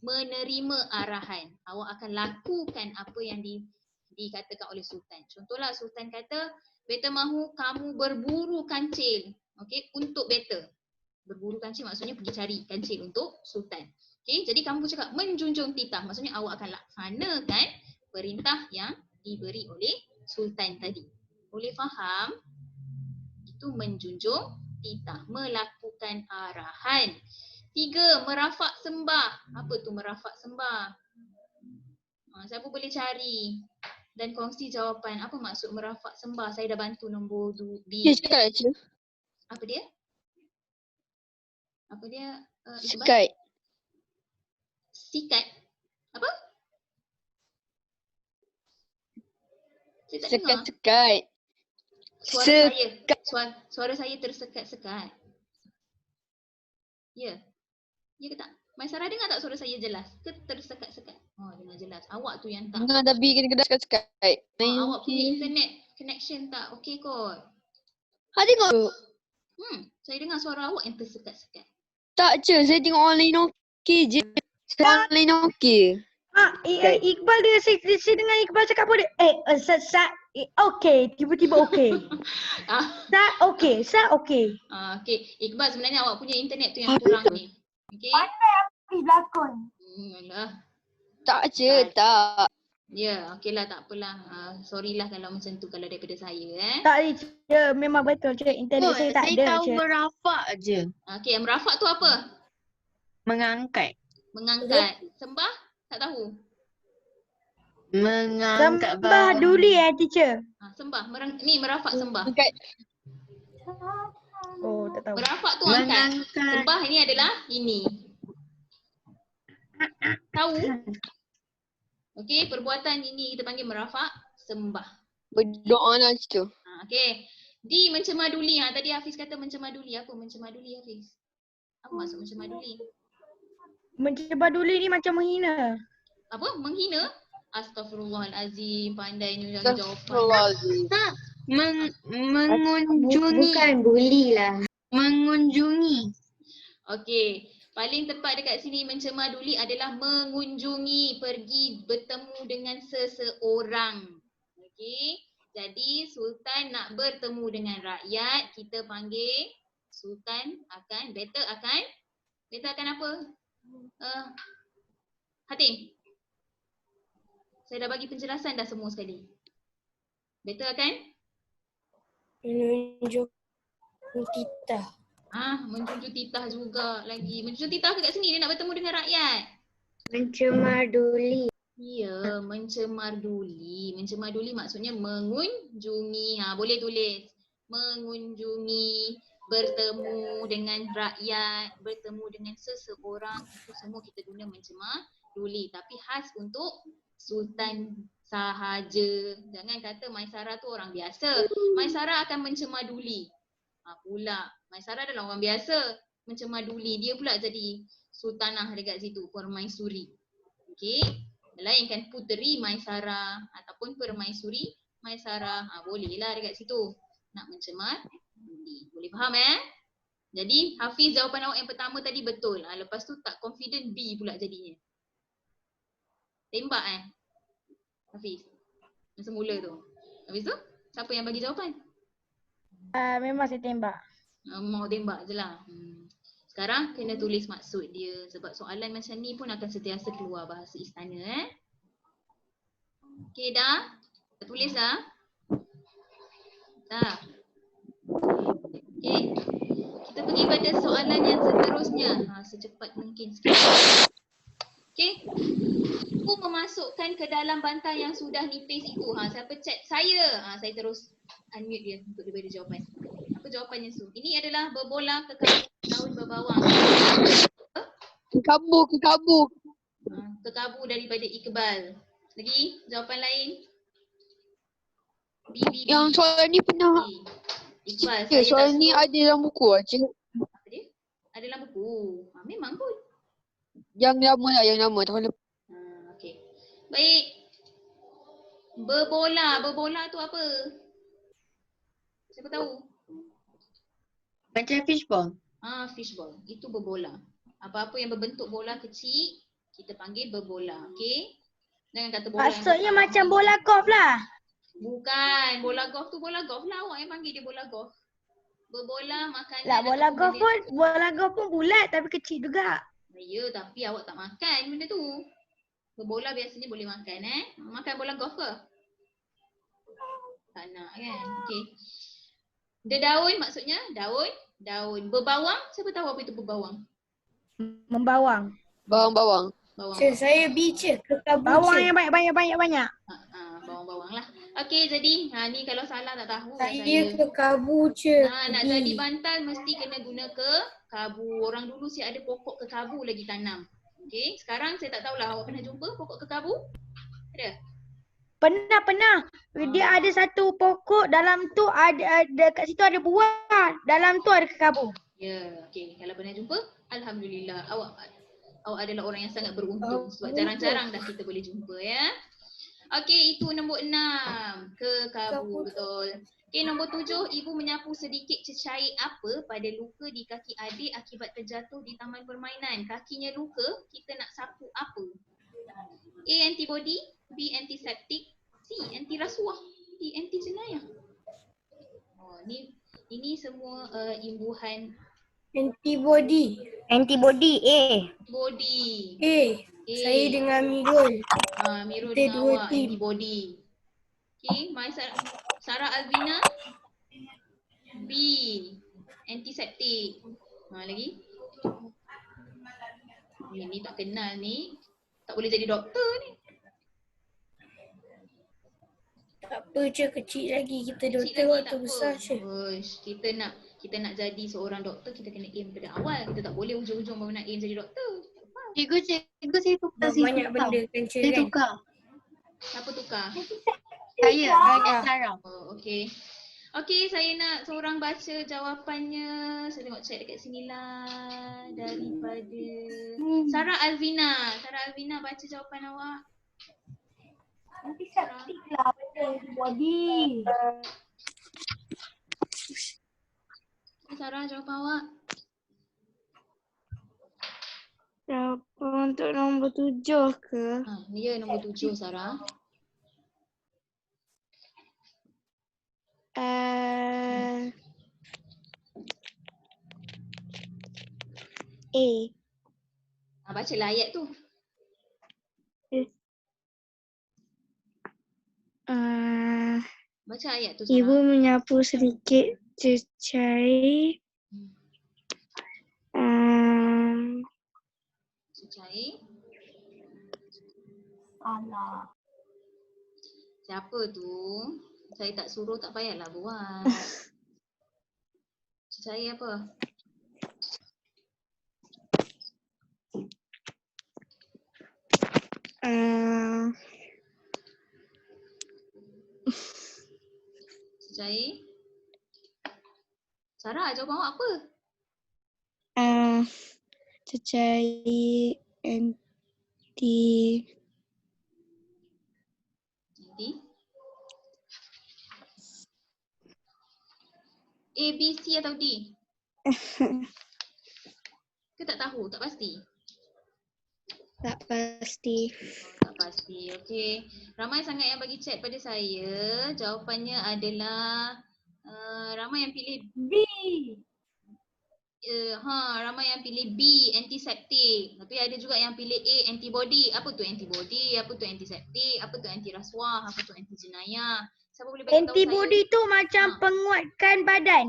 menerima arahan. Awak akan lakukan apa yang dikatakan oleh Sultan. Contohlah Sultan kata, beta mahu kamu berburu kancil. Okey, untuk beta. Berburu kancil maksudnya pergi cari kancil untuk Sultan. Okey, jadi kamu cakap menjunjung titah. Maksudnya awak akan laksanakan perintah yang diberi oleh Sultan tadi. Boleh faham? Itu menjunjung titah, melakukan arahan. 3, merafak sembah. Apa tu merafak sembah? Siapa boleh cari dan kongsi jawapan. Apa maksud merafak sembah? Saya dah bantu nombor B. Apa dia? Apa dia? Sikat. Sikat? Apa? Saya tak dengar. Sekat-sekat. Suara saya tersekat-sekat. Ya. Ya ke tak? Maisarah dengar tak suara saya jelas? Ke tersekat-sekat? Dengar jelas. Awak tu yang tak. Dengar tapi kena sekat-sekat. Awak punya internet connection tak okey kot. Tengok. Saya dengar suara awak yang tersekat-sekat. Tak je, saya tengok online okey je. Saya online okey. Iqbal dia, saya dengar Iqbal cakap pun dia, okey, tiba-tiba okey. Sat okey. Okey, Iqbal sebenarnya awak punya internet tu yang kurang ni. Okey. Pandai Hafiz berlakon. Alah. Tak je, tak. Ya, okeylah tak apalah. Sorry lah kalau macam tu kalau daripada saya Tak je, memang betul je. Internet saya tak ada. Saya tahu merafak je. Okey, merafak tu apa? Mengangkat. Sembah? Tak tahu. Mengangkat sembah duli teacher. Sembah. Ni merafak sembah. Oh, tak tahu. Merafak tu angkat. Sembah ini adalah ini. Tahu? Okey, perbuatan ini kita panggil merafak sembah. Berdoa lah situ. Okey. D, mencemaduli. Tadi Hafiz kata mencemaduli. Apa mencemaduli Hafiz? Apa maksud mencemaduli? Mencemaduli ni macam menghina. Apa? Menghina? Astaghfirullahalazim. Pandai ni jawapan. Astaghfirullahalazim. Mengunjungi. Bukan bully lah. Mengunjungi. Okey. Paling tepat dekat sini mencemaduli adalah mengunjungi, pergi bertemu dengan seseorang. Okey. Jadi Sultan nak bertemu dengan rakyat, kita panggil Sultan beta akan apa? Hatim. Saya dah bagi penjelasan dah semua sekali. Beta akan? Menunjuk titah. Menjunjung titah juga lagi. Menjunjung titah kat sini dia nak bertemu dengan rakyat. Mencemarduli. Ya, mencemarduli. Mencemarduli maksudnya mengunjungi. Boleh tulis. Mengunjungi, bertemu dengan rakyat, bertemu dengan seseorang. Itu semua kita guna mencemarduli. Tapi khas untuk Sultan sahaja. Jangan kata Maisarah tu orang biasa. Maisarah akan mencemaduli. Pula Maisarah adalah orang biasa mencemaduli. Dia pula jadi sultanah dekat situ, permaisuri. Okey. Melainkan puteri Maisarah ataupun permaisuri Maisarah. Bolehlah dekat situ nak mencemaduli. Boleh faham Jadi Hafiz, jawapan awak yang pertama tadi betul. Lepas tu tak confident, B pula jadinya. Tembak Hafiz. Yang semula tu. Habis tu siapa yang bagi jawapan? Memang saya tembak. Mau tembak je lah. Sekarang kena tulis maksud dia. Sebab soalan macam ni pun akan sentiasa keluar bahasa istana. Okey dah? Tulis dah? Dah. Okey. Kita pergi pada soalan yang seterusnya. Secepat mungkin sikit. Okey. Aku memasukkan ke dalam bantal yang sudah nipis itu. Siapa chat saya? Saya terus unmute dia untuk dia beri jawapan. Apa jawapannya Su? Ini adalah berbola kekabur daun berbawang. Kekabur. Kekabur daripada Iqbal. Lagi jawapan lain? B. Yang soalan ni pernah. Iqbal, soalan ni ada dalam buku Cik. Apa dia? Ada dalam buku. Memang pun. Yang lama lah, yang lama tahun lepas. Okey. Baik. Berbola. Berbola tu apa? Siapa tahu? Macam fishball. Fishball. Itu berbola. Apa-apa yang berbentuk bola kecil, kita panggil berbola. Okey? Jangan kata bola yang Maksudnya besar. macam bola golf lah. Bukan. Bola golf tu bola golf lah. Awak yang panggil dia bola golf. Berbola makanan. Lah bola ataupun golf benda- pun bulat tapi kecil juga. Ya, tapi awak tak makan benda tu. Berbola biasanya boleh makan Makan bola golf ke? Tak nak kan? Okey. Daun maksudnya daun. Berbawang, siapa tahu apa itu berbawang? Membawang. Bawang-bawang. Bawang. Cik, saya B cik. Kekabu Bawang cik. yang banyak. Bawang-bawang lah. Okey, jadi ni kalau salah tak tahu lah Saya saya. kekabu cik. Nak jadi bantal mesti kena guna kekabu. Orang dulu ada pokok kekabu lagi tanam. Okey, sekarang saya tak tahulah awak pernah jumpa pokok kekabu? Ada? Pernah. Dia ada satu pokok, dalam tu ada kat situ ada buah. Dalam tu ada kekabu. Ya, okey. Kalau pernah jumpa, alhamdulillah. Awak adalah orang yang sangat beruntung sebab jarang-jarang dah kita boleh jumpa ya. Okey, itu nombor 6. Kekabu, betul. Okey, nombor 7, ibu menyapu sedikit cecair apa pada luka di kaki adik akibat terjatuh di taman permainan. Kakinya luka, kita nak sapu apa? A. Antibody, B. Antiseptik, C. Anti rasuah, D. Anti jenayah. Ini semua imbuhan Antibody. Antibody A. body. A. Saya dengan Mirul. Mirul Kita dengan dua awak team. antibody. Okay, Sarah Alvina B. Antiseptik. Lagi? Ni tak kenal ni. Tak boleh jadi doktor ni. Tak apa cik, kecil lagi. Kita Kecil doktor lagi waktu tak besar apa. cik. Kita nak jadi seorang doktor, kita kena aim pada awal. Kita tak boleh ujung-ujung baru nak aim jadi doktor. Cikgu saya tukar Banyak benda kan cik Saya kan. tukar. Siapa tukar? Saya dengan Sarah. Okey. Okey, saya nak seorang baca jawapannya. Saya tengok check dekat sini lah. Daripada Sarah Alvina. Sarah Alvina, baca jawapan awak. Antiseptik lah benda body. Sarah, jawapan awak. Jawapan untuk nombor 7 ke? Ya, nombor 7 Sarah. A. Bacalah ayat tu. Baca ayat tu Sarah. Ibu menyapu sedikit cecair. Cecair. Salah. Siapa tu? Saya tak suruh, tak payahlah buat. Cecair apa? Cecair. Sarah, jawapan awak apa? Cecair anti A, B, C atau D? Ke tak tahu? Tak pasti? tak pasti. Tak pasti. Okey. Ramai sangat yang bagi chat pada saya. Jawapannya adalah ramai yang pilih B. Ramai yang pilih B, antiseptik. Tapi ada juga yang pilih A, antibody. Apa tu antibody? Apa tu antiseptik? Apa tu anti rasuah? Apa tu anti jenayah? Siapa boleh bagi tahu saya? Antibody tu macam penguatkan badan.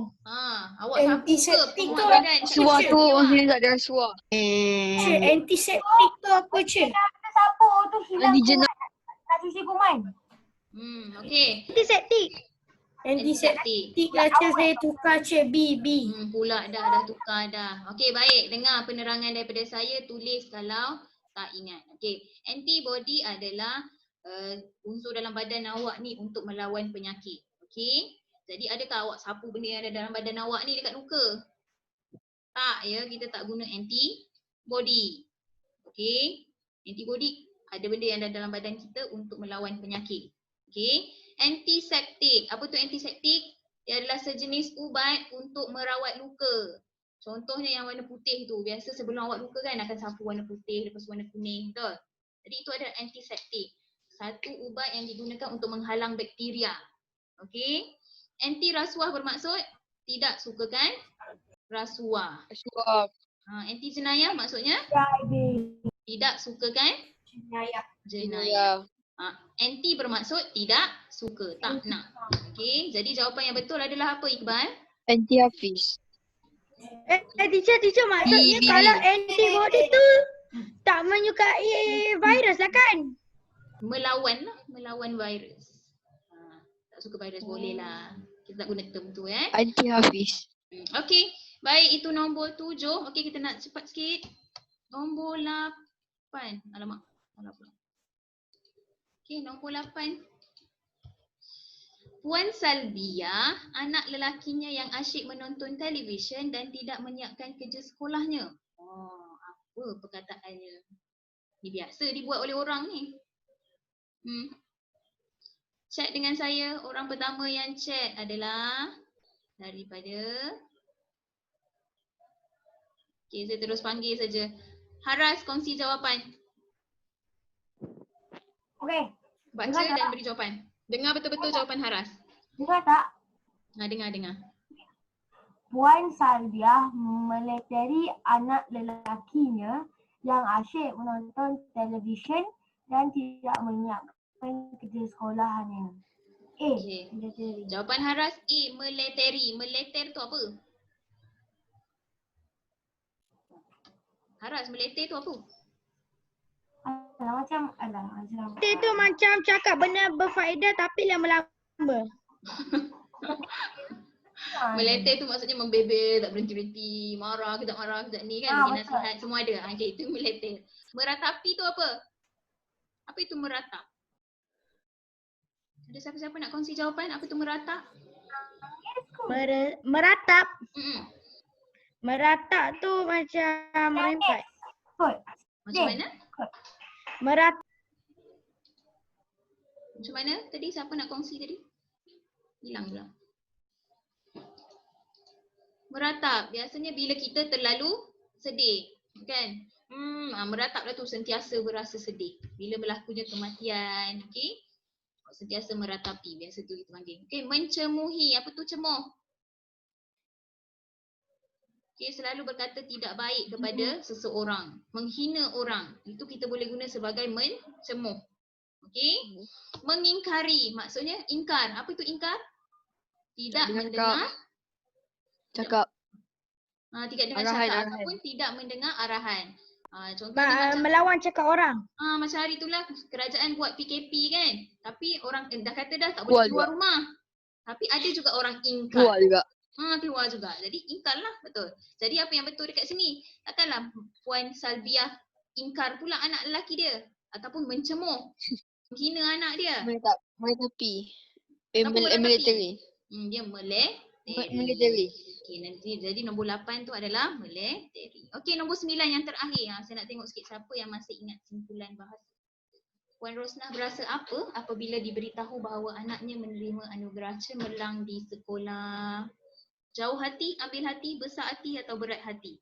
Awak sapu ke Antiseptik penguat tu badan? Rasuah tu maksudnya tak ada rasuah. Cik, antiseptik tu apa cik? Kita sapu tu hilang Anti kuman. Nak cuci kuman. Okey. Antiseptik. Antiseptik lah cik, saya tukar cik. B. Pula dah tukar dah. Okey, baik. Dengar penerangan daripada saya, tulis kalau tak ingat. Okey. Antibody adalah unsur dalam badan awak ni untuk melawan penyakit. Okey. Jadi adakah awak sapu benda yang ada dalam badan awak ni dekat luka? Tak ya, kita tak guna antibody. Okey. Antibody ada benda yang ada dalam badan kita untuk melawan penyakit. Okey. Antiseptik. Apa tu antiseptik? Dia adalah sejenis ubat untuk merawat luka. Contohnya yang warna putih tu. Biasa sebelum awak luka kan akan sapu warna putih, lepas warna kuning. Betul? Jadi itu adalah antiseptik. Satu ubat yang digunakan untuk menghalang bakteria. Okey. Anti rasuah bermaksud tidak sukakan rasuah. Anti jenayah maksudnya tidak sukakan jenayah. Anti bermaksud tidak suka, tak nak. Okey, jadi jawapan yang betul adalah apa Iqbal? Anti Hafiz. Teacher maksudnya kalau antibody tu tak menyukai virus lah kan? Melawan lah, melawan virus. Tak suka virus boleh lah. Kita tak guna term tu Anti Hafiz. Okey, baik itu nombor 7. Okey, kita nak cepat sikit. Nombor 8. Alamak, salah pula. Okey, nombor 8. Puan Salbia, anak lelakinya yang asyik menonton televisyen dan tidak menyiapkan kerja sekolahnya. Apa perkataannya? Ini biasa dibuat oleh orang ni. Chat dengan saya. Orang pertama yang chat adalah daripada... Okey, saya terus panggil saja. Haras, kongsi jawapan. Okey. Baca dan beri jawapan. Dengar betul-betul jawapan Haras. Dengar tak? Dengar. Puan Salbia meleteri anak lelakinya yang asyik menonton televisyen dan tidak menyiapkan kerja sekolahannya. Okay. Jawapan Haras A, meleteri. Meleter tu apa? Haras, meleter tu apa? Macam Itu macam cakap benda berfaedah tapi lama-lama. Meleter tu maksudnya membebel, tak berhenti-berhenti, marah, kejap ni kan, bagi nasihat, semua ada. Okay, itu meleter. Meratapi tu apa? Apa itu meratap? Ada siapa-siapa nak kongsi jawapan? Apa itu meratap? Meratap? Meratap tu macam merempat. Macam mana? Meratap. Macam mana tadi? Siapa nak kongsi tadi? Hilang pula. Meratap. Biasanya bila kita terlalu sedih. Kan? Merataplah tu sentiasa berasa sedih. Bila berlakunya kematian. Okay? Sentiasa meratapi. Biasa tu kita panggil. Okay, mencemuhi. Apa tu cemuh? Okay, selalu berkata tidak baik kepada seseorang. Menghina orang. Itu kita boleh guna sebagai mencemuh. Okay. Mengingkari. Maksudnya ingkar. Apa itu ingkar? Tidak mendengar. Cakap. Tidak dengar cakap ataupun tidak mendengar arahan. Contohnya macam melawan cakap orang. Macam hari itulah kerajaan buat PKP kan. Tapi orang dah kata dah tak boleh keluar rumah. Tapi ada juga orang ingkar. Keluar juga. Keluar juga. Jadi ingkar lah, betul. Jadi apa yang betul dekat sini? Takkanlah Puan Salbiah ingkar pula anak lelaki dia. Ataupun mencemuh. Menghina anak dia. Meratapi. Meleteri. Dia meleteri. Okay, nanti jadi nombor 8 tu adalah meleteri. Okey, nombor 9 yang terakhir. Saya nak tengok sikit siapa yang masih ingat simpulan bahasa. Puan Rosnah berasa apa apabila diberitahu bahawa anaknya menerima anugerah cemerlang di sekolah? Jauh hati, ambil hati, besar hati atau berat hati?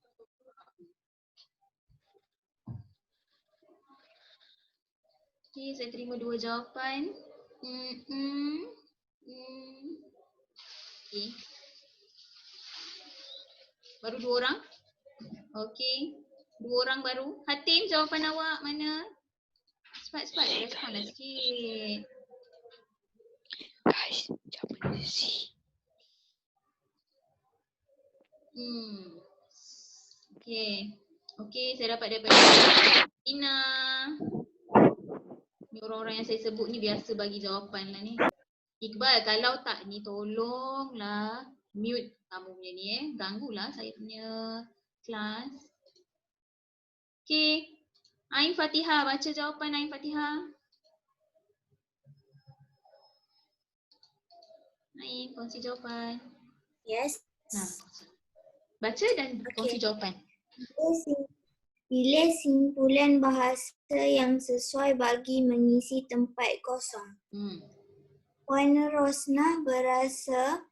Okey, saya terima 2 jawapan. Okey. Baru 2 orang? Okey. 2 orang baru. Hatim, jawapan awak mana? Cepat-cepat, responlah sikit. Guys, jawapan C. Okey, saya dapat daripada Ina. Ni orang-orang yang saya sebut ni biasa bagi jawapan lah ni. Iqbal, kalau tak ni tolonglah mute kamu punya ni ganggulah saya punya kelas. Okey. Ain Fatihah, baca jawapan Ain Fatihah. Ain, kongsi jawapan. Yes. Baca dan kongsi jawapan. Pilih simpulan bahasa yang sesuai bagi mengisi tempat kosong. Puan Rosnah berasa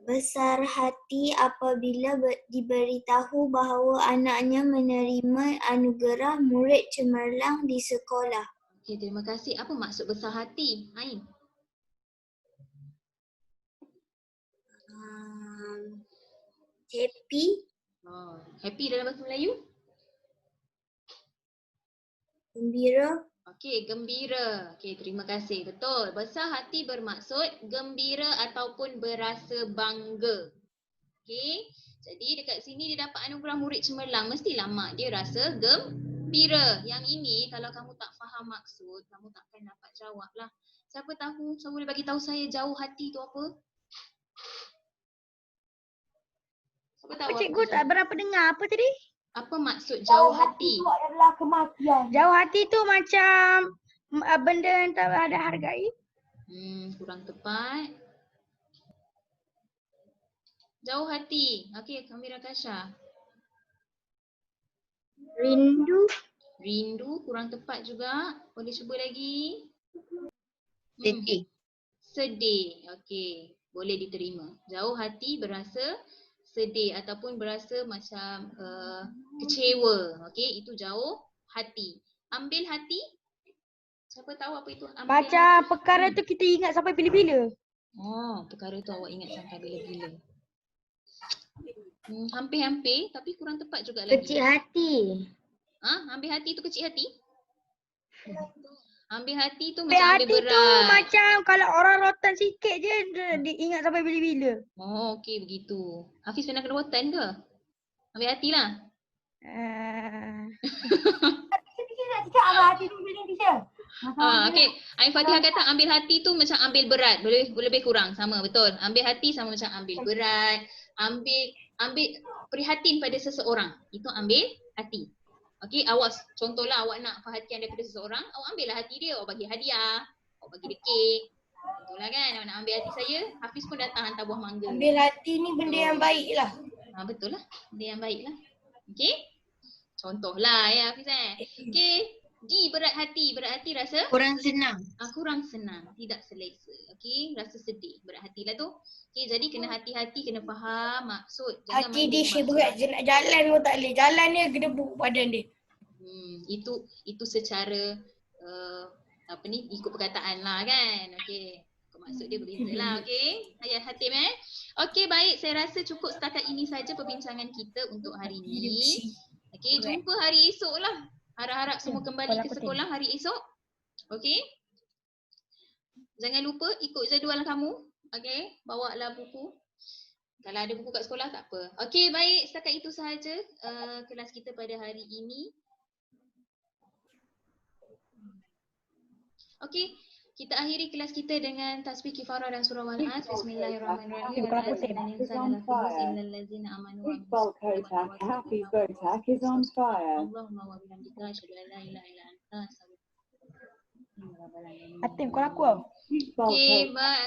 besar hati apabila diberitahu bahawa anaknya menerima anugerah murid cemerlang di sekolah. Okey, terima kasih. Apa maksud besar hati? Ain. Happy. Happy dalam bahasa Melayu? Gembira. Okey, gembira. Okey, terima kasih. Betul. Besar hati bermaksud gembira ataupun berasa bangga. Okey. Jadi dekat sini dia dapat anugerah murid cemerlang. Mestilah mak dia rasa gembira. Yang ini kalau kamu tak faham maksud, kamu takkan dapat jawab lah. Siapa tahu? Siapa boleh bagi tahu saya jauh hati tu apa? Siapa tahu? Cikgu tak berapa dengar apa tadi? Apa maksud jauh hati? Itu adalah kematian. Jauh hati tu macam benda yang tak ada hargai. Kurang tepat. Jauh hati. Okey, Kamira Kasha. Rindu. Rindu kurang tepat juga. Boleh cuba lagi. Sedih. Sedih. Okey, boleh diterima. Jauh hati berasa sedih ataupun berasa macam kecewa. Okey, itu jauh hati. Ambil hati. Siapa tahu apa itu ambil Macam hati? perkara tu kita ingat sampai bila-bila. Oh, perkara tu awak ingat sampai bila-bila. Hampir-hampir tapi kurang tepat juga lagi. Kecil hati. Ambil hati tu kecil hati? Ambil hati tu Ambil macam ambil hati tu berat. macam kalau orang rotan sikit je dia ingat sampai bila-bila. Oh, okey begitu. Hafiz pernah kena rotan ke? Ambil hati lah. Teacher nak cakap ambil hati tu bila teacher. Okey. Ain Fatihah kata ambil hati tu macam ambil berat. Boleh lebih kurang sama betul. Ambil hati sama macam ambil berat. Ambil prihatin pada seseorang. Itu ambil hati. Okey, awas. Contohlah awak nak perhatian daripada seseorang, awak ambillah hati dia, awak bagi hadiah, awak bagi dia kek. Contohlah kan, awak nak ambil hati saya, Hafiz pun datang hantar buah mangga. Ambil hati ni benda yang baik lah. Betul lah, benda yang baik lah. Okey. Contohlah ya Hafiz Okey. D, berat hati rasa? Kurang senang. Kurang senang, tidak selesa. Okey, rasa sedih, berat hati lah tu. Okey, jadi kena hati-hati, kena faham maksud. Jangan Hati dia main berat je nak jalan pun tak boleh. Jalan dia gedebuk badan dia. Itu secara ikut perkataan lah kan. Okey. Maksud dia berbeza lah. Okey. Ayah Hatim Okey, baik. Saya rasa cukup setakat ini saja perbincangan kita untuk hari ini. Okey, jumpa hari esok lah. Harap-harap semua kembali ke sekolah hari esok. Okey. Jangan lupa ikut jadual kamu. Okey, bawalah buku. Kalau ada buku kat sekolah tak apa. Okey, baik. Setakat itu sahaja kelas kita pada hari ini. Okey, kita akhiri kelas kita dengan tasbih kifarah dan surah Wal-As. Bismillahirrahmanirrahim. Atim kau laku tau. Okey, bye.